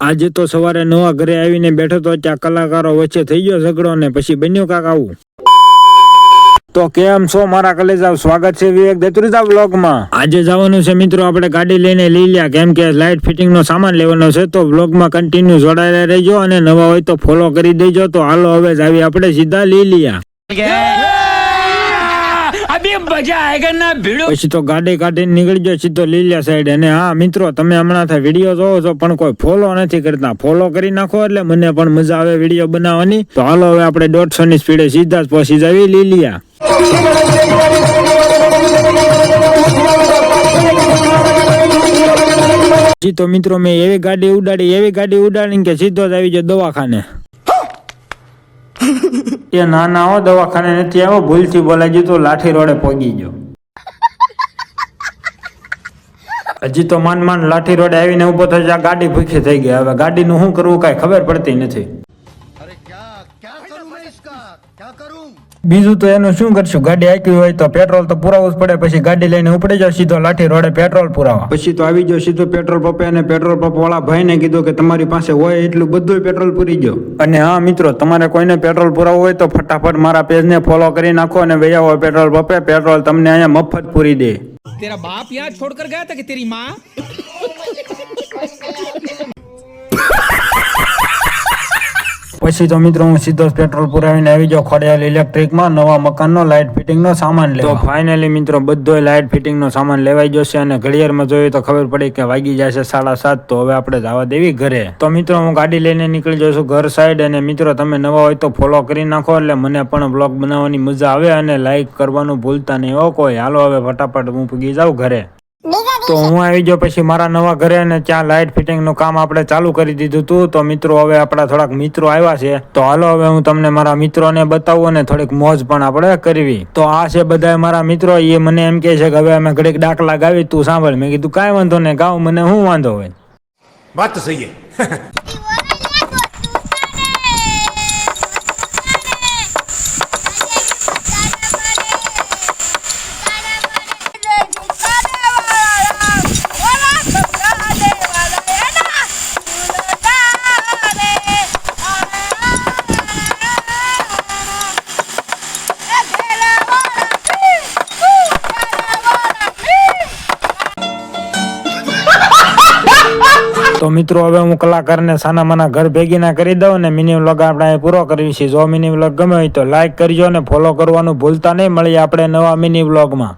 આજે તો સવારે નવા ઘરે આવીને બેઠો તો ત્યાં કલાકારો વચ્ચે થઈ ગયો ઝઘડો ને પછી બન્યું કાક આવું. તો કેમ છો મારા કલેજા, સ્વાગત છે વિવેક દેતુરીજા વ્લોગમાં. આજે જવાનું છે મિત્રો આપણે ગાડી લઈને લીલિયા, કેમ કે લાઇટ ફિટિંગ નો સામાન લેવાનો છે. તો વ્લોગમાં કન્ટિન્યુ જોડાયેલા રહેજો અને નવા હોય તો ફોલો કરી દેજો. તો હાલો હવે જાવી આપણે સીધા લીલિયા. પછી તો ગાડી કાઢીને નીકળી ગયો સીધો લીલિયા સાઈડ. અને હા મિત્રો, તમે હમણાં વિડીયો જોવો છો પણ કોઈ ફોલો નથી કરતા. ફોલો કરી નાખો એટલે મને પણ મજા આવે વિડીયો બનાવવાની. તો હાલો હવે આપણે 150 ની સ્પીડે સીધા જ પહોંચી જાવી લીલિયા. તો મિત્રો મેં એવી ગાડી ઉડાડી કે સીધો જ આવી ગયો દવાખાને. એ નાના હો, દવાખાને નથી આવ્યો, ભૂલથી બોલાઈ ગયું તો લાઠી રોડે પહોંચી ગયો. હજી તો માંડ લાઠી રોડે આવીને ઉભો થઈ, આ ગાડી ભૂખી થઈ ગઈ. હવે ગાડીનું શું કરવું કઈ ખબર પડતી નથી. બીજું તો એનું શું કરશું, ગાડી આંકી હોય તો પેટ્રોલ તો પુરાવવું જ પડે. પછી ગાડી લઈને ઉપડી જાવ સીધો લાઠી રોડે પેટ્રોલ પુરાવા. પછી તો આવી જાવ સીધો પેટ્રોલ પંપે અને પેટ્રોલ પંપ વાળા ભાઈને કીધું કે તમારી પાસે હોય એટલું બધું પેટ્રોલ પૂરી ગયો. અને હા મિત્રો, તમારે કોઈને પેટ્રોલ પુરાવવું હોય તો ફટાફટ મારા પેજને ફોલો કરી નાખો અને વયા હોય પેટ્રોલ પંપે. પેટ્રોલ તમને અહીંયા મફત પૂરી દે. તેરા બાપ યહાં છોડકર ગયા હતા કે તેરી માँ? પછી તો મિત્રો હું સીધો પેટ્રોલ પુરાવીને આવી જાઉં ખોડિયાલ ઇલેક્ટ્રિકમાં નવા મકાનનો લાઇટ ફિટિંગનો સામાન લેવા. તો ફાઇનલી મિત્રો બધો લાઇટ ફિટિંગનો સામાન લેવાઈ જશે. અને ઘડિયાળમાં જોયું તો ખબર પડી કે વાગી જશે 7:30. તો હવે આપણે જવા દેવી ઘરે. તો મિત્રો હું ગાડી લઈને નીકળી જઈશું ઘર સાઈડ. અને મિત્રો તમે નવા હોય તો ફોલો કરી નાખો એટલે મને પણ બ્લોગ બનાવવાની મજા આવે. અને લાઈક કરવાનું ભૂલતા નહીં હો કોઈ. હાલો હવે ફટાફટ હું પૂગી જાઉં ઘરે. તો હું આવી ગયો પછી મારા નવા ઘરે અને ત્યાં લાઇટ ફિટિંગ નું કામ આપણે ચાલુ કરી દીધું હતું. તો મિત્રો હવે આપણા થોડાક મિત્રો આવ્યા છે. તો હાલો હવે હું તમને મારા મિત્રોને બતાવું અને થોડીક મોજ પણ આપણે કરવી. તો આ છે બધા મારા મિત્રો. એ મને એમ કહે છે કે હવે અમે ઘડીક ડાકલા ગાવી, તું સાંભળ. મેં કીધું કાંઈ વાંધો નહીં, ગાવ, મને શું વાંધો હોય. વાત તો સહી છે. તો મિત્રો હવે હું કલાકારને સાના માના ઘર ભેગી ના કરી દઉં અને મિની વ્લોગ આપણે પૂરો કરવી છે. જો મિની વ્લોગ ગમે હોય તો લાઈક કરજો અને ફોલો કરવાનું ભૂલતા નહીં. મળીએ આપણે નવા મિની વ્લોગમાં.